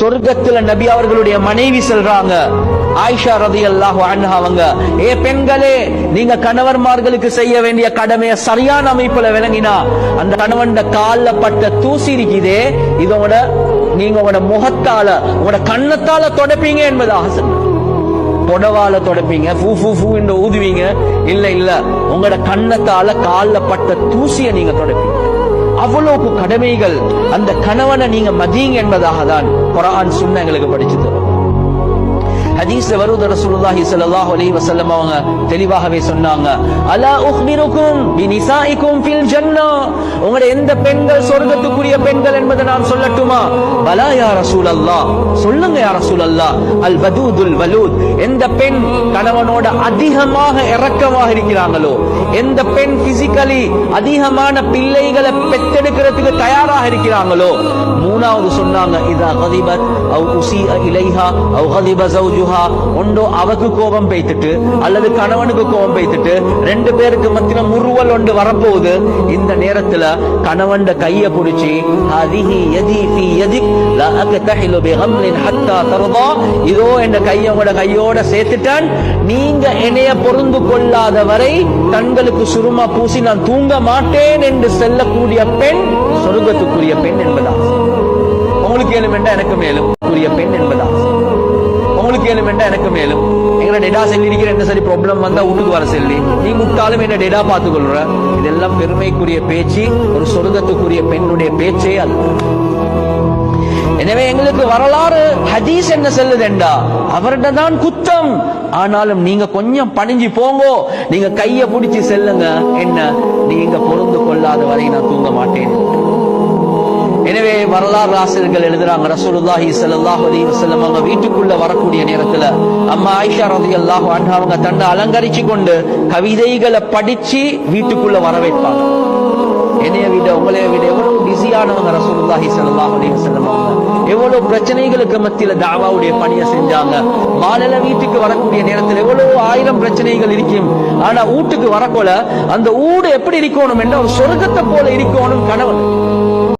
சொர்க்கத்துல நபி அவர்களுடைய மனைவி சொல்றாங்க, ஆயிஷா ரலியல்லாஹு அன்ஹா அவங்க, ஏ பெண்களே, நீங்க கணவன்மார்களுக்கு செய்ய வேண்டிய கடமையை சரியான அமைப்புல விளங்கினா அந்த கணவன் கால்ல பட்ட தூசி இருக்குதே, இதோட நீங்க உங்களோட முகத்தால உங்களோட கண்ணத்தால தொடப்பீங்க என்பதாக சொன்ன. புடவால தொடப்பீங்க, ஃபூ ஃபூ ஃபூ என்று ஊதுவீங்க, இல்ல உங்களோட கண்ணத்தால கால்ல பட்ட தூசியை நீங்க தொடப்பீங்க. அவ்வளவு கடமைகள். அந்த கணவனை நீங்க மதிங்க என்பதாக தான் குர்ஆன் சுன்னா எங்களுக்கு படிச்சு தரும். ஹதீஸ்ல வருது, ரசூலுல்லாஹி ஸல்லல்லாஹு அலைஹி வஸல்லம் அவங்க தெளிவாகவே சொன்னாங்க, அலா உக்பிருக்கும் பினிசாஇக்கும் ஃபில் ஜன்னah, உங்களுடைய எந்த பெண்கள் சொர்க்கத்துக்குரிய பெண்கள் என்பதை நான் சொல்லட்டுமா? பலா யா ரசூலல்லாஹ், சொல்லுங்க யா ரசூலல்லாஹ். அல் வதூதுல் வலூத், எந்த பெண் கணவனோட அதிகமாக இரக்கமாக இருக்கிறாங்களோ, எந்த பெண் பிசிக்கலி அதிகமான பிள்ளைகளை பெற்றெடுக்கிறதுக்கு தயாராக இருக்கிறாங்களோ. மூணாவது சொன்னாங்க, இதா கதிபத் அவ் உஸீஅ இலைஹா அவ் கதிப ஜௌஜுஹா, ஒன்றோ அவக்கு கோபம் பெய்த்துட்டு அல்லது கணவனுக்கு கோபம் பெய்த்துட்டு ரெண்டு பேருக்கு மத்தியில முறுவல் ஒன்று வரப்போகுது. இந்த நேரத்துல கணவன் கையை பிடிச்சி, ஹதிஹி யதி ஃபீ யதிக் லா அக்தஹிலு பிகம்லின் ஹத்தா தர்தா, இதோ என்ற கையை உங்களோட கையோட சேர்த்துட்டான், நீங்க என்னைய பொருந்து கொள்ளாத வரை கண்களுக்கு சுருமா பூசி நான் தூங்க மாட்டேன் என்று செல்லக்கூடிய பெண் சொர்க்கத்துக்குரிய பெண் என்பதா. உங்களுக்கு ஏழும் வேண்டா எனக்கு மேலும் கூறிய பெண் என்பதா. உங்களுக்கு ஏழும் வேண்டா எனக்கு மேலும். எங்களை டேடா சொல்லி இருக்கிற என்ன சரி ப்ராப்ளம் வந்தா வீட்டுக்கு வர சொல்லி நீ விட்டாலும் என்ன டேடா பார்த்துக் கொள்ற. இதெல்லாம் பெருமைக்குரிய பேச்சு, ஒரு சொர்க்கத்துக்குரிய பெண்ணுடைய பேச்சே அல்ல. எனவே எங்களுக்கு வரலாறு ஹதீஸ் என்ன சொல்லுதெண்டா, அவர்கிட்ட தான் குத்தம், ஆனாலும் நீங்க கொஞ்சம் பணிஞ்சு போங்கோ, நீங்க கைய பிடிச்சி செல்லுங்க, என்ன நீங்க பொருந்து கொள்ளாத வரை நான் தூங்க மாட்டேன். எனவே வரலாறு ஆசிரியர்கள் எழுதுறாங்க, ரசூலுல்லாஹி ஸல்லல்லாஹு அலைஹி வஸல்லம் அவங்க வீட்டுக்குள்ள வரக்கூடிய நேரத்துல அம்மா ஆயிஷா ரலியல்லாஹு அன்ஹா அவங்க தன்னை அலங்கரிச்சு கொண்டு கவிதைகளை படிச்சு வீட்டுக்குள்ள வர வைப்பாங்க. என்னைய விட உங்களைய விட எவ்வளவு பிஸியானவங்க ரசூலுல்லாஹி ஸல்லல்லாஹு அலைஹி வஸல்லம் அவங்க. எவ்வளவு பிரச்சனைகளுக்கு மத்தியில தாவாவுடைய பணியை செஞ்சாங்க. மாலையில வீட்டுக்கு வரக்கூடிய நேரத்தில் எவ்வளவு ஆயிரம் பிரச்சனைகள் இருக்கும். ஆனா வீட்டுக்கு வரக்கோல அந்த ஊடு எப்படி இருக்கணும் என்ற ஒரு சொர்க்கத்தை போல இருக்கணும் கணவன்.